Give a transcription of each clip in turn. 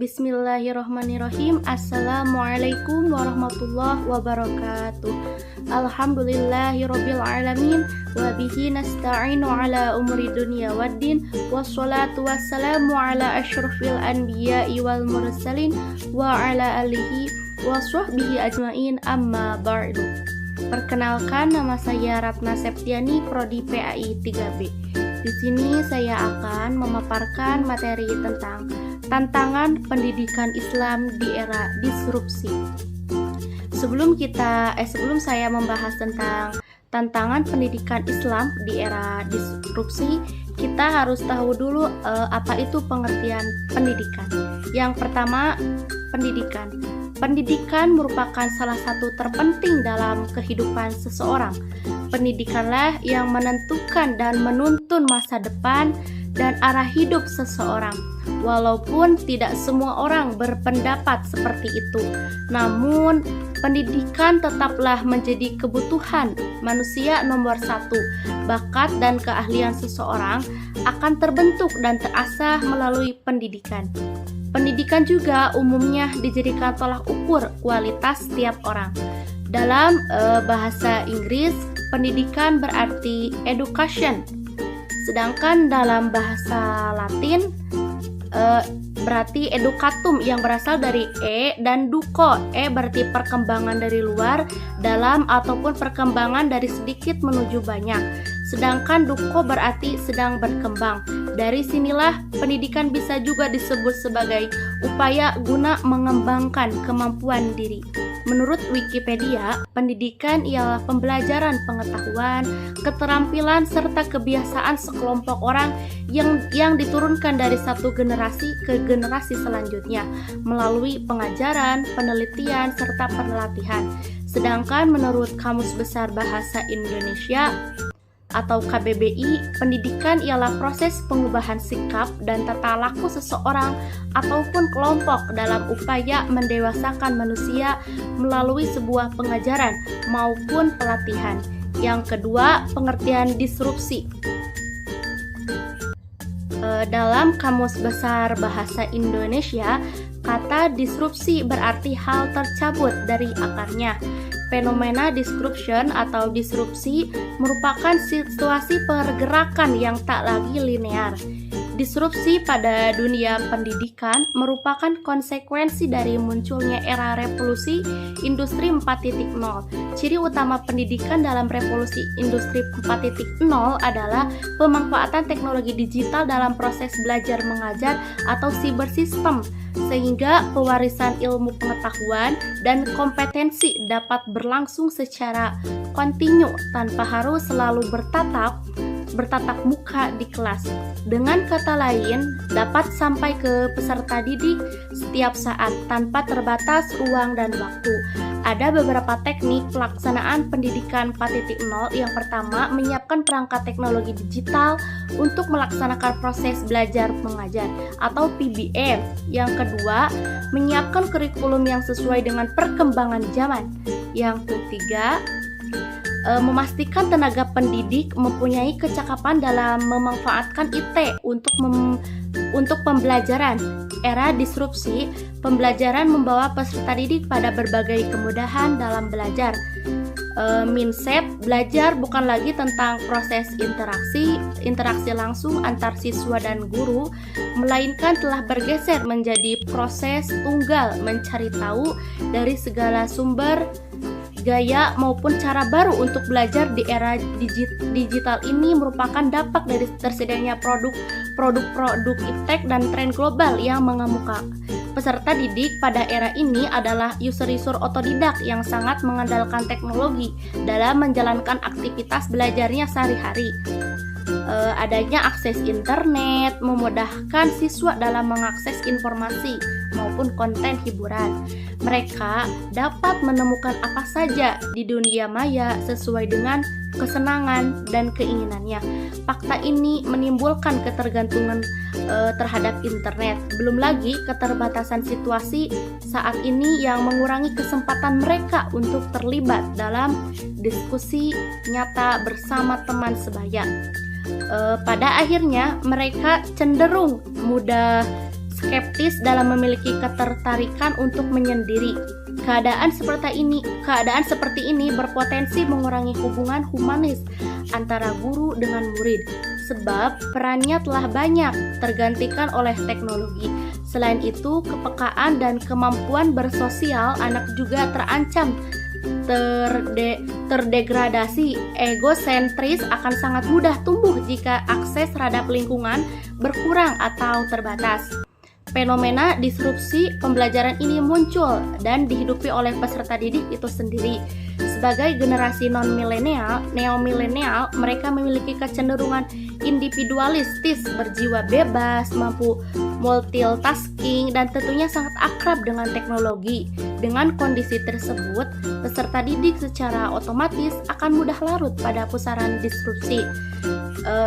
Bismillahirrahmanirrahim. Assalamualaikum warahmatullahi wabarakatuh. Alhamdulillahirabbil alamin wa bihi nasta'inu ala umuri dunya waddin wassalatu wassalamu ala asyrafil anbiya'i wal mursalin wa ala alihi wa sahbihi ajmain, amma ba'du. Perkenalkan, nama saya Ratna Septiani, prodi PAI 3B. Di sini saya akan memaparkan materi tentang tantangan pendidikan Islam di era disrupsi. Sebelum saya membahas tentang tantangan pendidikan Islam di era disrupsi, kita harus tahu dulu apa itu pengertian pendidikan. Yang pertama, pendidikan. Pendidikan merupakan salah satu terpenting dalam kehidupan seseorang. Pendidikanlah yang menentukan dan menuntun masa depan dan arah hidup seseorang. Walaupun tidak semua orang berpendapat seperti itu, namun pendidikan tetaplah menjadi kebutuhan manusia nomor satu. Bakat dan keahlian seseorang akan terbentuk dan terasah melalui pendidikan. Pendidikan juga umumnya dijadikan tolak ukur kualitas setiap orang. Dalam bahasa Inggris, pendidikan berarti education. Sedangkan dalam bahasa Latin berarti educatum, yang berasal dari e dan duco. E berarti perkembangan dari luar, dalam, ataupun perkembangan dari sedikit menuju banyak. Sedangkan duco berarti sedang berkembang. Dari sinilah pendidikan bisa juga disebut sebagai upaya guna mengembangkan kemampuan diri. Menurut Wikipedia, pendidikan ialah pembelajaran pengetahuan, keterampilan, serta kebiasaan sekelompok orang yang diturunkan dari satu generasi ke generasi selanjutnya melalui pengajaran, penelitian, serta pelatihan. Sedangkan menurut Kamus Besar Bahasa Indonesia atau KBBI, pendidikan ialah proses pengubahan sikap dan tata laku seseorang ataupun kelompok dalam upaya mendewasakan manusia melalui sebuah pengajaran maupun pelatihan. Yang kedua, pengertian disrupsi. Dalam Kamus Besar Bahasa Indonesia, kata disrupsi berarti hal tercabut dari akarnya. Fenomena disruption atau disrupsi merupakan situasi pergerakan yang tak lagi linear. Disrupsi pada dunia pendidikan merupakan konsekuensi dari munculnya era revolusi industri 4.0. Ciri utama pendidikan dalam revolusi industri 4.0 adalah pemanfaatan teknologi digital dalam proses belajar mengajar atau cyber system, sehingga pewarisan ilmu pengetahuan dan kompetensi dapat berlangsung secara kontinu tanpa harus selalu bertatap muka di kelas. Dengan kata lain, dapat sampai ke peserta didik setiap saat tanpa terbatas ruang dan waktu. Ada beberapa teknik pelaksanaan pendidikan 4.0. Yang pertama, menyiapkan perangkat teknologi digital untuk melaksanakan proses belajar mengajar atau PBM. Yang kedua, menyiapkan kurikulum yang sesuai dengan perkembangan zaman. Yang ketiga, memastikan tenaga pendidik mempunyai kecakapan dalam memanfaatkan IT untuk pembelajaran. Era disrupsi, pembelajaran membawa peserta didik pada berbagai kemudahan dalam belajar. Mindset belajar bukan lagi tentang proses interaksi langsung antar siswa dan guru, melainkan telah bergeser menjadi proses tunggal mencari tahu dari segala sumber, gaya maupun cara baru untuk belajar di era digital ini merupakan dampak dari tersedianya produk iptek dan tren global yang mengemuka. Peserta didik pada era ini adalah user otodidak yang sangat mengandalkan teknologi dalam menjalankan aktivitas belajarnya sehari-hari. Adanya akses internet memudahkan siswa dalam mengakses informasi maupun konten hiburan. Mereka dapat menemukan apa saja di dunia maya sesuai dengan kesenangan dan keinginannya. Fakta ini menimbulkan ketergantungan terhadap internet. Belum lagi keterbatasan situasi saat ini yang mengurangi kesempatan mereka untuk terlibat dalam diskusi nyata bersama teman sebaya. Pada akhirnya mereka cenderung mudah skeptis dalam memiliki ketertarikan untuk menyendiri. Keadaan seperti ini berpotensi mengurangi hubungan humanis antara guru dengan murid, sebab perannya telah banyak tergantikan oleh teknologi. Selain itu, kepekaan dan kemampuan bersosial anak juga terancam terdegradasi. Egosentris akan sangat mudah tumbuh jika akses terhadap lingkungan berkurang atau terbatas. Fenomena disrupsi pembelajaran ini muncul dan dihidupi oleh peserta didik itu sendiri. Sebagai generasi neo-milenial, mereka memiliki kecenderungan individualistis, berjiwa bebas, mampu multitasking, dan tentunya sangat akrab dengan teknologi. Dengan kondisi tersebut, peserta didik secara otomatis akan mudah larut pada pusaran disrupsi.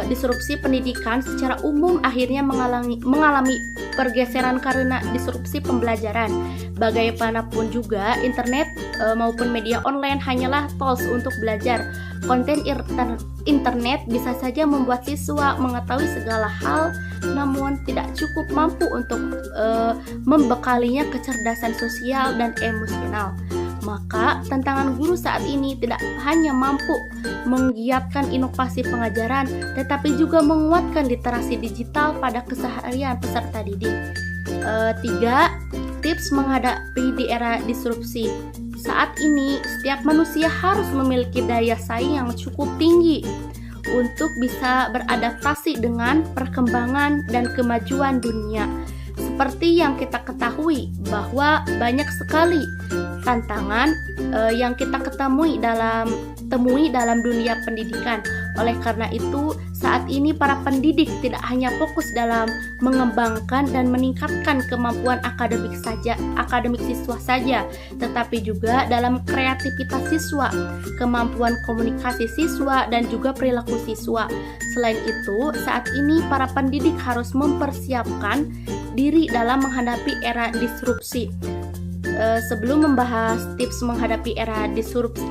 Disrupsi pendidikan secara umum akhirnya mengalami pergeseran karena disrupsi pembelajaran. Bagaimanapun juga, internet maupun media online hanyalah tools untuk belajar. Konten internet bisa saja membuat siswa mengetahui segala hal, namun tidak cukup mampu untuk membekalinya kecerdasan sosial dan emosional. Maka, tantangan guru saat ini tidak hanya mampu menggiatkan inovasi pengajaran, tetapi juga menguatkan literasi digital pada keseharian peserta didik. 3. Tips menghadapi di era disrupsi. Saat ini, setiap manusia harus memiliki daya saing yang cukup tinggi untuk bisa beradaptasi dengan perkembangan dan kemajuan dunia. Seperti yang kita ketahui bahwa banyak sekali tantangan yang kita temui dalam dunia pendidikan. Oleh karena itu, saat ini para pendidik tidak hanya fokus dalam mengembangkan dan meningkatkan kemampuan akademik siswa saja, tetapi juga dalam kreativitas siswa, kemampuan komunikasi siswa, dan juga perilaku siswa. Selain itu, saat ini para pendidik harus mempersiapkan diri dalam menghadapi era disrupsi. Sebelum membahas tips menghadapi era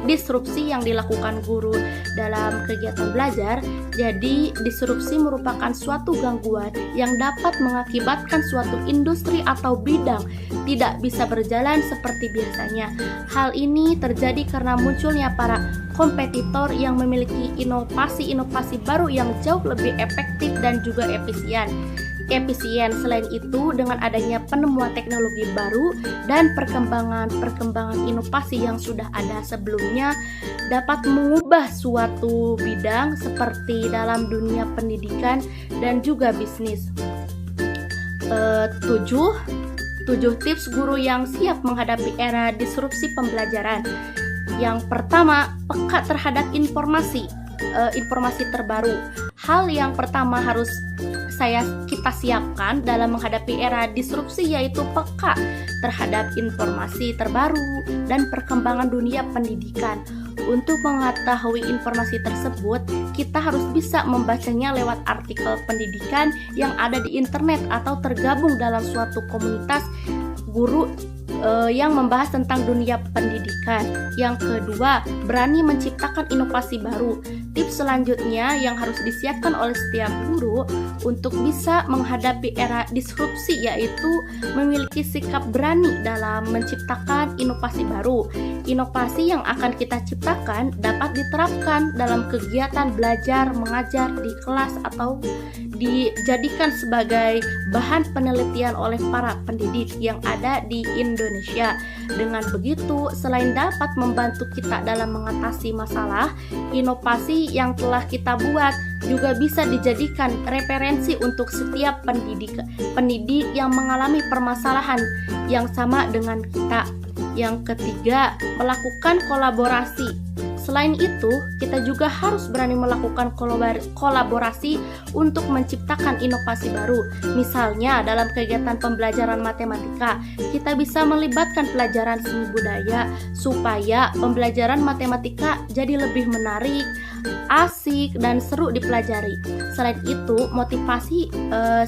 disrupsi yang dilakukan guru dalam kegiatan belajar, jadi disrupsi merupakan suatu gangguan yang dapat mengakibatkan suatu industri atau bidang tidak bisa berjalan seperti biasanya. Hal ini terjadi karena munculnya para kompetitor yang memiliki inovasi-inovasi baru yang jauh lebih efektif dan juga efisien. Selain itu, dengan adanya penemuan teknologi baru dan perkembangan inovasi yang sudah ada sebelumnya dapat mengubah suatu bidang seperti dalam dunia pendidikan dan juga bisnis. 7 tips guru yang siap menghadapi era disrupsi pembelajaran. Yang pertama, peka terhadap informasi terbaru. Hal yang pertama harus kita siapkan dalam menghadapi era disrupsi yaitu peka terhadap informasi terbaru dan perkembangan dunia pendidikan. Untuk mengetahui informasi tersebut, kita harus bisa membacanya lewat artikel pendidikan yang ada di internet atau tergabung dalam suatu komunitas guru yang membahas tentang dunia pendidikan. Yang kedua, berani menciptakan inovasi baru. Tips selanjutnya yang harus disiapkan oleh setiap guru untuk bisa menghadapi era disrupsi yaitu memiliki sikap berani dalam menciptakan inovasi baru. Inovasi yang akan kita ciptakan dapat diterapkan dalam kegiatan belajar mengajar di kelas atau dijadikan sebagai bahan penelitian oleh para pendidik yang ada di Indonesia. Dengan begitu, selain dapat membantu kita dalam mengatasi masalah, inovasi yang telah kita buat juga bisa dijadikan referensi untuk setiap pendidik yang mengalami permasalahan yang sama dengan kita. Yang ketiga, melakukan kolaborasi. Selain itu, kita juga harus berani melakukan kolaborasi untuk menciptakan inovasi baru. Misalnya, dalam kegiatan pembelajaran matematika, kita bisa melibatkan pelajaran seni budaya supaya pembelajaran matematika jadi lebih menarik, asik, dan seru dipelajari. Selain itu, motivasi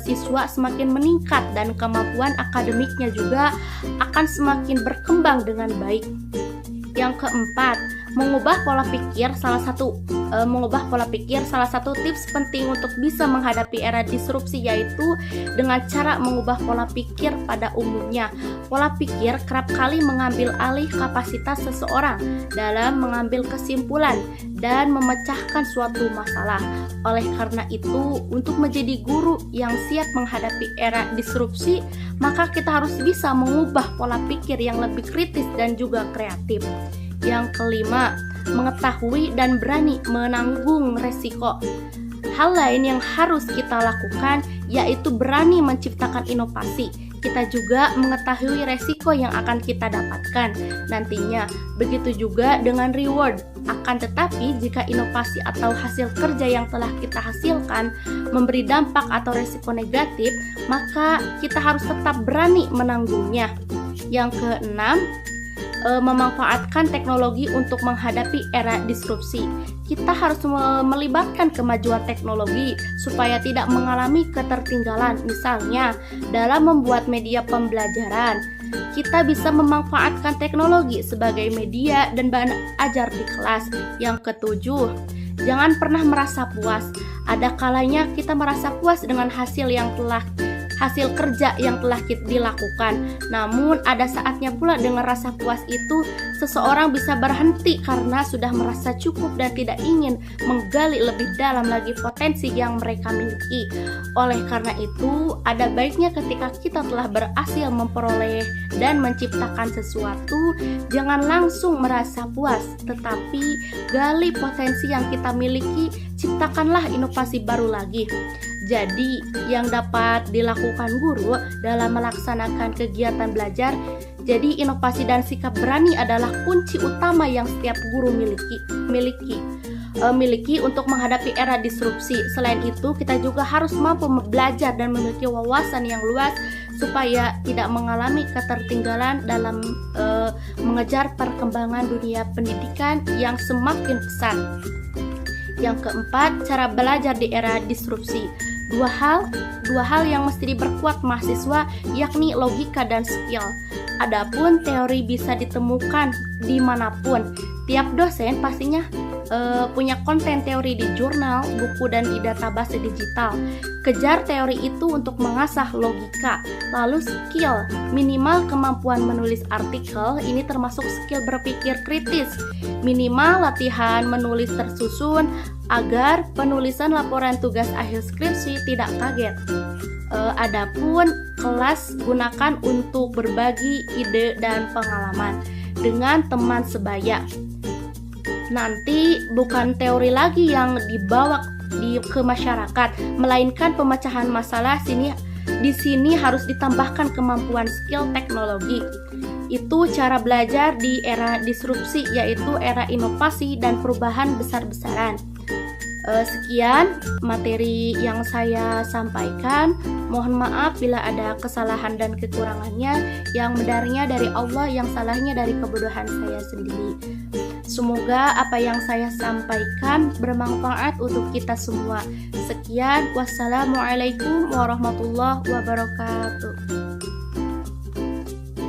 siswa semakin meningkat dan kemampuan akademiknya juga akan semakin berkembang dengan baik. Yang keempat, Mengubah pola pikir salah satu tips penting untuk bisa menghadapi era disrupsi yaitu dengan cara mengubah pola pikir pada umumnya. Pola pikir kerap kali mengambil alih kapasitas seseorang dalam mengambil kesimpulan dan memecahkan suatu masalah. Oleh karena itu, untuk menjadi guru yang siap menghadapi era disrupsi, maka kita harus bisa mengubah pola pikir yang lebih kritis dan juga kreatif. Yang kelima, mengetahui dan berani menanggung resiko. Hal lain yang harus kita lakukan yaitu berani menciptakan inovasi. Kita juga mengetahui resiko yang akan kita dapatkan nantinya. Begitu juga dengan reward. Akan tetapi jika inovasi atau hasil kerja yang telah kita hasilkan memberi dampak atau resiko negatif, maka kita harus tetap berani menanggungnya. Yang keenam, memanfaatkan teknologi untuk menghadapi era disrupsi. Kita harus melibatkan kemajuan teknologi supaya tidak mengalami ketertinggalan. Misalnya, dalam membuat media pembelajaran, kita bisa memanfaatkan teknologi sebagai media dan bahan ajar di kelas. Yang ketujuh, jangan pernah merasa puas. Ada kalanya kita merasa puas dengan hasil kerja yang telah dilakukan. Namun ada saatnya pula dengan rasa puas itu seseorang bisa berhenti karena sudah merasa cukup dan tidak ingin menggali lebih dalam lagi potensi yang mereka miliki. Oleh karena itu, ada baiknya ketika kita telah berhasil memperoleh dan menciptakan sesuatu, jangan langsung merasa puas, tetapi gali potensi yang kita miliki, ciptakanlah inovasi baru lagi. Jadi, yang dapat dilakukan guru dalam melaksanakan kegiatan belajar, jadi inovasi dan sikap berani adalah kunci utama yang setiap guru miliki untuk menghadapi era disrupsi. Selain itu, kita juga harus mampu belajar dan memiliki wawasan yang luas supaya tidak mengalami ketertinggalan dalam mengejar perkembangan dunia pendidikan yang semakin pesat. Yang keempat, cara belajar di era disrupsi. Dua hal yang mesti diperkuat mahasiswa, yakni logika dan skill. Adapun teori bisa ditemukan dimanapun. Tiap dosen pastinya punya konten teori di jurnal, buku, dan di database digital. Kejar teori itu untuk mengasah logika. Lalu skill, minimal kemampuan menulis artikel, ini termasuk skill berpikir kritis. Minimal latihan menulis tersusun agar penulisan laporan tugas akhir skripsi tidak kaget. Adapun kelas gunakan untuk berbagi ide dan pengalaman dengan teman sebaya. Nanti bukan teori lagi yang dibawa ke masyarakat, melainkan pemecahan masalah. Di sini harus ditambahkan kemampuan skill teknologi. Itu cara belajar di era disrupsi, yaitu era inovasi dan perubahan besar-besaran. Sekian materi yang saya sampaikan. Mohon maaf bila ada kesalahan dan kekurangannya. Yang benarnya dari Allah, yang salahnya dari kebodohan saya sendiri. Semoga apa yang saya sampaikan bermanfaat untuk kita semua. Sekian, wassalamualaikum warahmatullahi wabarakatuh.